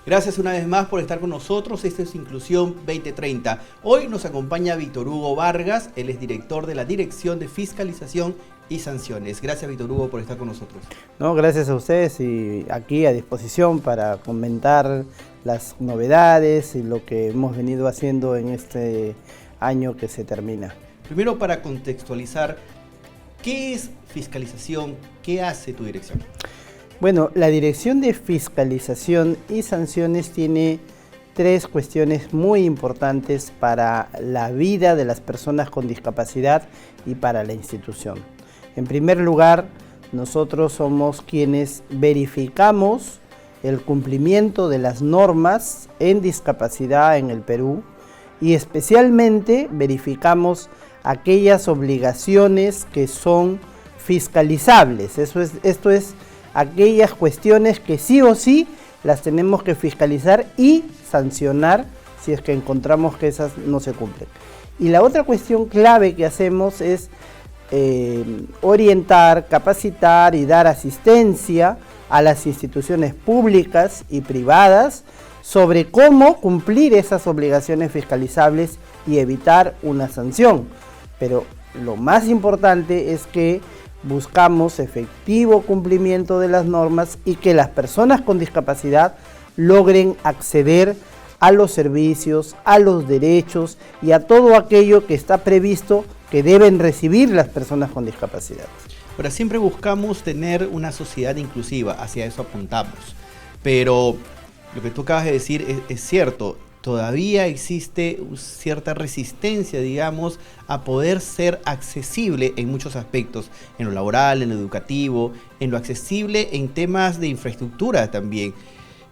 Gracias una vez más por estar con nosotros. Esto es Inclusión 2030. Hoy nos acompaña Víctor Hugo Vargas. Él es director de la Dirección de Fiscalización y Sanciones. Gracias, Víctor Hugo, por estar con nosotros. No, gracias a ustedes y aquí a disposición para comentar las novedades y lo que hemos venido haciendo en este año que se termina. Primero, para contextualizar, ¿qué es fiscalización? ¿Qué hace tu dirección? Bueno, la Dirección de Fiscalización y Sanciones tiene tres cuestiones muy importantes para la vida de las personas con discapacidad y para la institución. En primer lugar, nosotros somos quienes verificamos el cumplimiento de las normas en discapacidad en el Perú y especialmente verificamos aquellas obligaciones que son fiscalizables. Esto es aquellas cuestiones que sí o sí las tenemos que fiscalizar y sancionar si es que encontramos que esas no se cumplen. Y la otra cuestión clave que hacemos es orientar, capacitar y dar asistencia a las instituciones públicas y privadas sobre cómo cumplir esas obligaciones fiscalizables y evitar una sanción. Pero lo más importante es que buscamos efectivo cumplimiento de las normas y que las personas con discapacidad logren acceder a los servicios, a los derechos y a todo aquello que está previsto que deben recibir las personas con discapacidad. Ahora, siempre buscamos tener una sociedad inclusiva, hacia eso apuntamos. Pero lo que tú acabas de decir es cierto. Todavía existe cierta resistencia, digamos, a poder ser accesible en muchos aspectos, en lo laboral, en lo educativo, en lo accesible en temas de infraestructura también.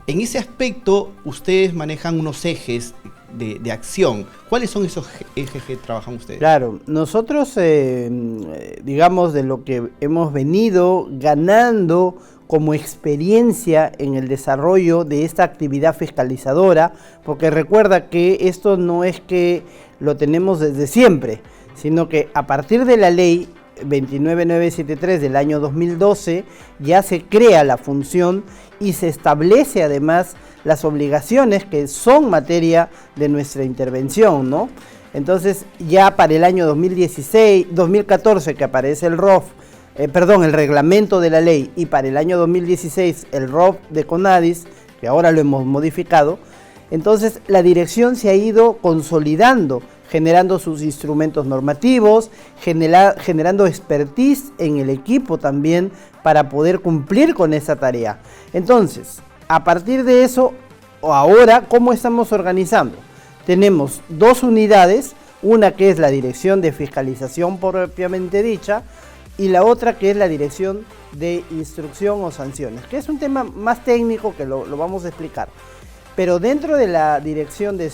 En ese aspecto, ustedes manejan unos ejes de acción. ¿Cuáles son esos ejes que trabajan ustedes? Claro, nosotros, digamos, de lo que hemos venido ganando como experiencia en el desarrollo de esta actividad fiscalizadora, porque recuerda que esto no es que lo tenemos desde siempre, sino que a partir de la ley 29973 del año 2012 ya se crea la función y se establece además las obligaciones que son materia de nuestra intervención, ¿no? Entonces ya para el año 2014 que aparece el ROF, el reglamento de la ley, y para el año 2016 el ROF de CONADIS, que ahora lo hemos modificado, entonces la dirección se ha ido consolidando, generando sus instrumentos normativos, generando expertise en el equipo también para poder cumplir con esa tarea. Entonces, a partir de eso, ahora, ¿cómo estamos organizando? Tenemos dos unidades, una que es la Dirección de Fiscalización propiamente dicha, y la otra que es la Dirección de Instrucción o Sanciones, que es un tema más técnico que lo vamos a explicar. Pero dentro de la Dirección de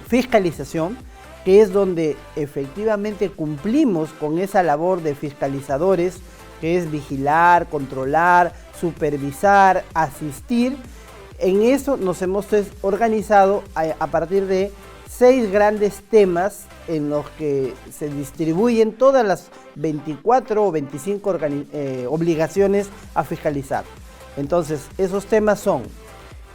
Fiscalización, que es donde efectivamente cumplimos con esa labor de fiscalizadores, que es vigilar, controlar, supervisar, asistir, en eso nos hemos organizado a partir de 6 grandes temas en los que se distribuyen todas las 24 o 25 obligaciones a fiscalizar. Entonces, esos temas son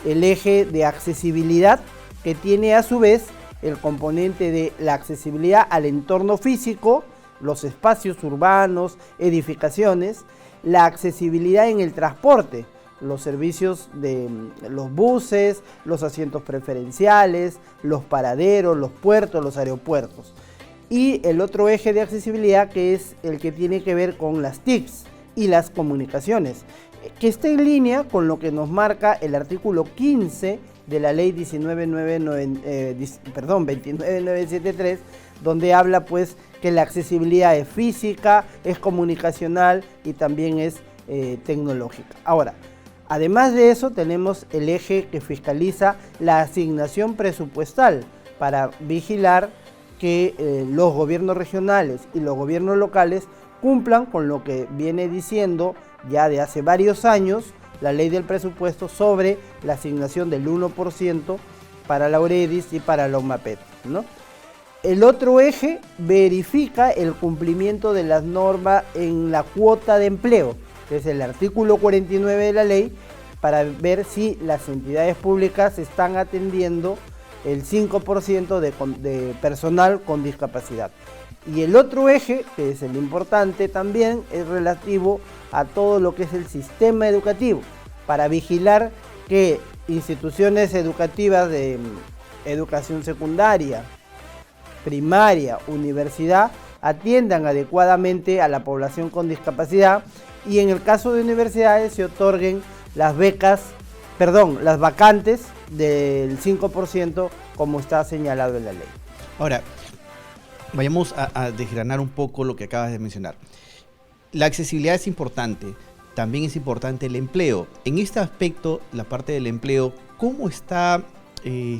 el eje de accesibilidad, que tiene a su vez el componente de la accesibilidad al entorno físico, los espacios urbanos, edificaciones, la accesibilidad en el transporte, los servicios de los buses, los asientos preferenciales, los paraderos, los puertos, los aeropuertos. Y el otro eje de accesibilidad, que es el que tiene que ver con las TICs y las comunicaciones, que está en línea con lo que nos marca el artículo 15 de la ley 29973, donde habla pues que la accesibilidad es física, es comunicacional y también es tecnológica. Ahora, además de eso, tenemos el eje que fiscaliza la asignación presupuestal para vigilar que los gobiernos regionales y los gobiernos locales cumplan con lo que viene diciendo ya de hace varios años la ley del presupuesto sobre la asignación del 1% para la OREDIS y para la OMAPET, ¿no? El otro eje verifica el cumplimiento de las normas en la cuota de empleo, que es el artículo 49 de la ley, para ver si las entidades públicas están atendiendo el 5% de personal con discapacidad. Y el otro eje, que es el importante también, es relativo a todo lo que es el sistema educativo, para vigilar que instituciones educativas de educación secundaria, primaria, universidad, atiendan adecuadamente a la población con discapacidad y en el caso de universidades se otorguen las vacantes del 5% como está señalado en la ley. Ahora, vayamos a desgranar un poco lo que acabas de mencionar. La accesibilidad es importante, también es importante el empleo. En este aspecto, la parte del empleo, ¿cómo está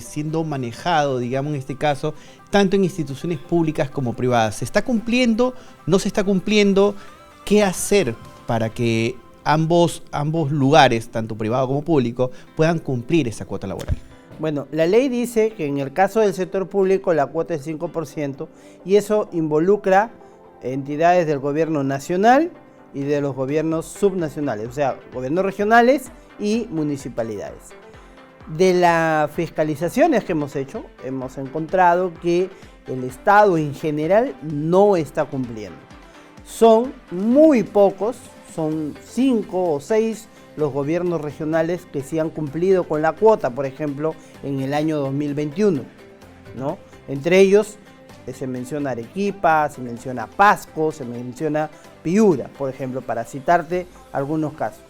siendo manejado, digamos en este caso, tanto en instituciones públicas como privadas? ¿Se está cumpliendo? ¿No se está cumpliendo? ¿Qué hacer para que ambos lugares, tanto privado como público, puedan cumplir esa cuota laboral? Bueno, la ley dice que en el caso del sector público la cuota es 5% y eso involucra entidades del gobierno nacional y de los gobiernos subnacionales, o sea, gobiernos regionales y municipalidades. De las fiscalizaciones que hemos hecho, hemos encontrado que el Estado en general no está cumpliendo. Son muy pocos, son 5 o 6 los gobiernos regionales que sí han cumplido con la cuota, por ejemplo, en el año 2021, ¿no? Entre ellos se menciona Arequipa, se menciona Pasco, se menciona Piura, por ejemplo, para citarte algunos casos.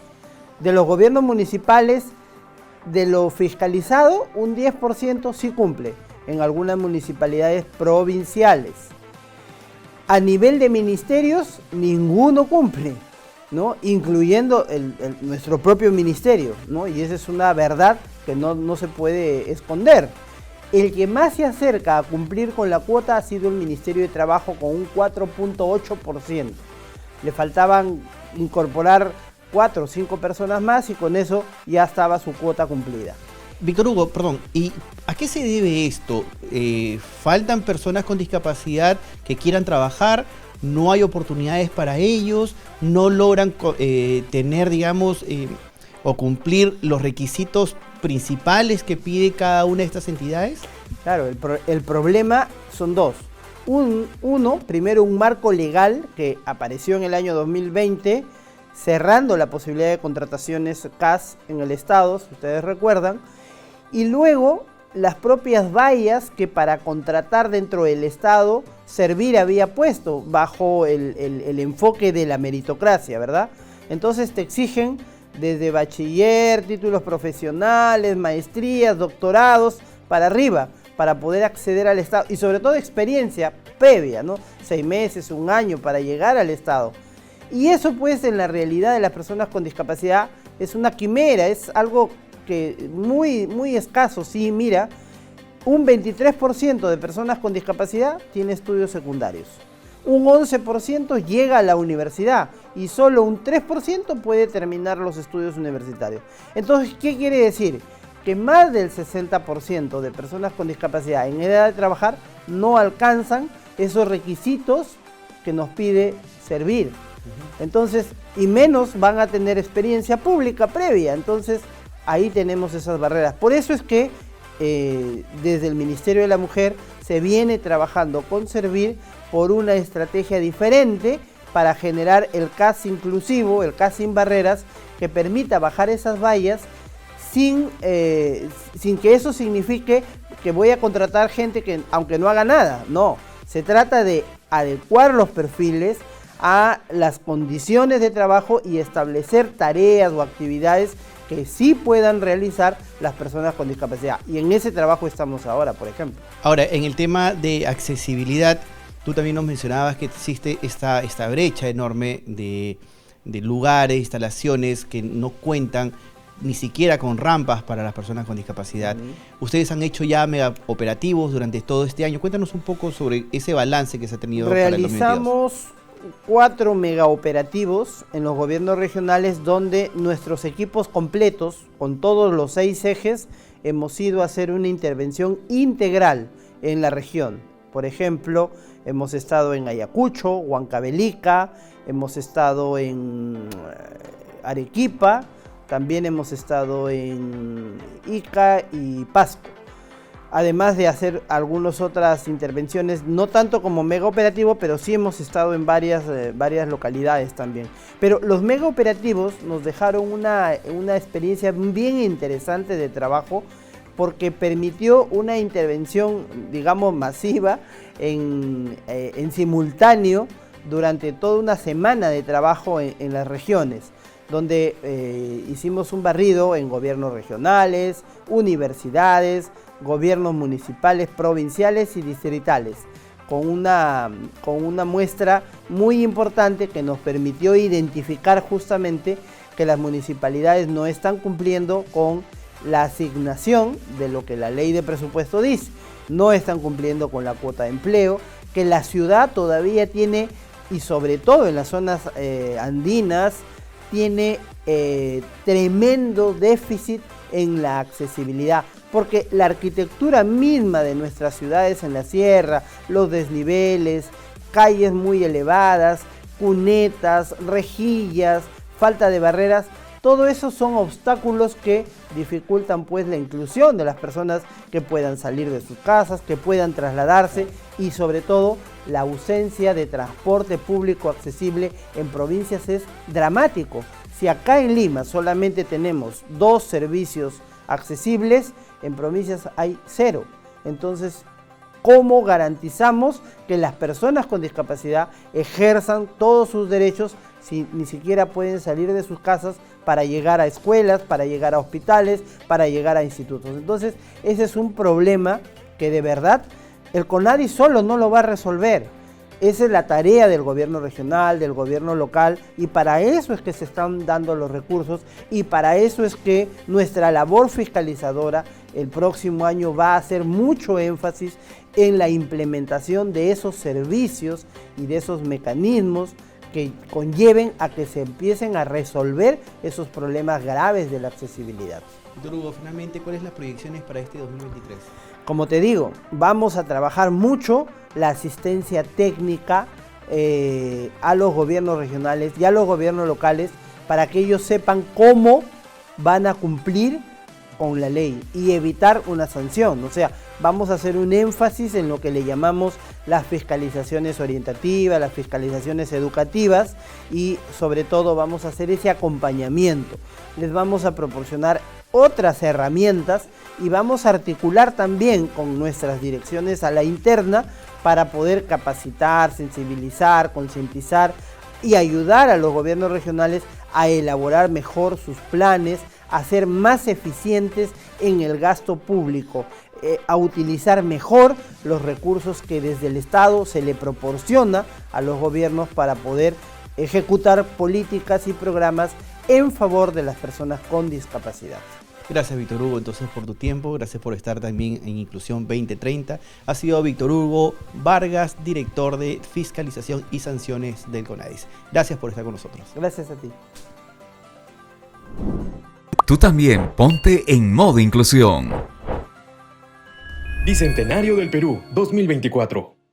De los gobiernos municipales, de lo fiscalizado, un 10% sí cumple en algunas municipalidades provinciales. A nivel de ministerios, ninguno cumple, ¿no? Incluyendo nuestro propio ministerio, ¿no? Y esa es una verdad que no se puede esconder. El que más se acerca a cumplir con la cuota ha sido el Ministerio de Trabajo con un 4.8%. Le faltaban incorporar 4 o 5 personas más y con eso ya estaba su cuota cumplida. Víctor Hugo, perdón, ¿y a qué se debe esto? ¿Faltan personas con discapacidad que quieran trabajar? ¿No hay oportunidades para ellos? ¿No logran tener, digamos, o cumplir los requisitos principales que pide cada una de estas entidades? Claro, el problema son dos. Uno, primero un marco legal que apareció en el año 2020, cerrando la posibilidad de contrataciones CAS en el Estado, si ustedes recuerdan, y luego las propias vallas que para contratar dentro del Estado Servir había puesto bajo el enfoque de la meritocracia, ¿verdad? Entonces te exigen desde bachiller, títulos profesionales, maestrías, doctorados, para arriba, para poder acceder al Estado y sobre todo experiencia previa, ¿no? 6 meses, 1 año para llegar al Estado. Y eso pues en la realidad de las personas con discapacidad es una quimera, es algo que muy escaso. Sí, mira, un 23% de personas con discapacidad tiene estudios secundarios. Un 11% llega a la universidad y solo un 3% puede terminar los estudios universitarios. Entonces, ¿qué quiere decir? Que más del 60% de personas con discapacidad en edad de trabajar no alcanzan esos requisitos que nos pide Servir. Entonces, y menos van a tener experiencia pública previa. Entonces, ahí tenemos esas barreras. Por eso es que desde el Ministerio de la Mujer se viene trabajando con Servir por una estrategia diferente para generar el CAS inclusivo, el CAS sin barreras, que permita bajar esas vallas sin que eso signifique que voy a contratar gente que aunque no haga nada. No, se trata de adecuar los perfiles a las condiciones de trabajo y establecer tareas o actividades que sí puedan realizar las personas con discapacidad. Y en ese trabajo estamos ahora, por ejemplo. Ahora, en el tema de accesibilidad, tú también nos mencionabas que existe esta brecha enorme de lugares, instalaciones que no cuentan ni siquiera con rampas para las personas con discapacidad. Ustedes han hecho ya mega operativos durante todo este año. Cuéntanos un poco sobre ese balance que se ha tenido para el 2022. Realizamos 4 megaoperativos en los gobiernos regionales donde nuestros equipos completos, con todos los 6 ejes, hemos ido a hacer una intervención integral en la región. Por ejemplo, hemos estado en Ayacucho, Huancavelica, hemos estado en Arequipa, también hemos estado en Ica y Pasco. Además de hacer algunas otras intervenciones, no tanto como mega operativo, pero sí hemos estado en varias localidades también. Pero los mega operativos nos dejaron una experiencia bien interesante de trabajo, porque permitió una intervención, digamos, masiva en simultáneo durante toda una semana de trabajo en las regiones, donde hicimos un barrido en gobiernos regionales, universidades, gobiernos municipales, provinciales y distritales, con una muestra muy importante que nos permitió identificar justamente que las municipalidades no están cumpliendo con la asignación de lo que la ley de presupuesto dice, no están cumpliendo con la cuota de empleo, que la ciudad todavía tiene, y sobre todo en las zonas andinas, tiene tremendo déficit en la accesibilidad, porque la arquitectura misma de nuestras ciudades en la sierra, los desniveles, calles muy elevadas, cunetas, rejillas, falta de barreras, todo eso son obstáculos que dificultan pues la inclusión de las personas que puedan salir de sus casas, que puedan trasladarse, y sobre todo la ausencia de transporte público accesible en provincias es dramático. Si acá en Lima solamente tenemos 2 servicios accesibles, en provincias hay 0. Entonces, ¿cómo garantizamos que las personas con discapacidad ejerzan todos sus derechos si ni siquiera pueden salir de sus casas para llegar a escuelas, para llegar a hospitales, para llegar a institutos? Entonces, ese es un problema que de verdad el CONADI solo no lo va a resolver. Esa es la tarea del gobierno regional, del gobierno local, y para eso es que se están dando los recursos, y para eso es que nuestra labor fiscalizadora el próximo año va a hacer mucho énfasis en la implementación de esos servicios y de esos mecanismos que conlleven a que se empiecen a resolver esos problemas graves de la accesibilidad. Víctor Hugo, finalmente, ¿cuáles son las proyecciones para este 2023? Como te digo, vamos a trabajar mucho la asistencia técnica a los gobiernos regionales y a los gobiernos locales para que ellos sepan cómo van a cumplir con la ley y evitar una sanción. O sea, vamos a hacer un énfasis en lo que le llamamos las fiscalizaciones orientativas, las fiscalizaciones educativas, y sobre todo vamos a hacer ese acompañamiento. Les vamos a proporcionar otras herramientas y vamos a articular también con nuestras direcciones a la interna para poder capacitar, sensibilizar, concientizar y ayudar a los gobiernos regionales a elaborar mejor sus planes, a ser más eficientes en el gasto público, a utilizar mejor los recursos que desde el Estado se le proporciona a los gobiernos para poder ejecutar políticas y programas en favor de las personas con discapacidad. Gracias, Víctor Hugo, entonces, por tu tiempo. Gracias por estar también en Inclusión 2030. Ha sido Víctor Hugo Vargas, director de Fiscalización y Sanciones del CONADIS. Gracias por estar con nosotros. Gracias a ti. Tú también ponte en modo inclusión. Bicentenario del Perú 2024.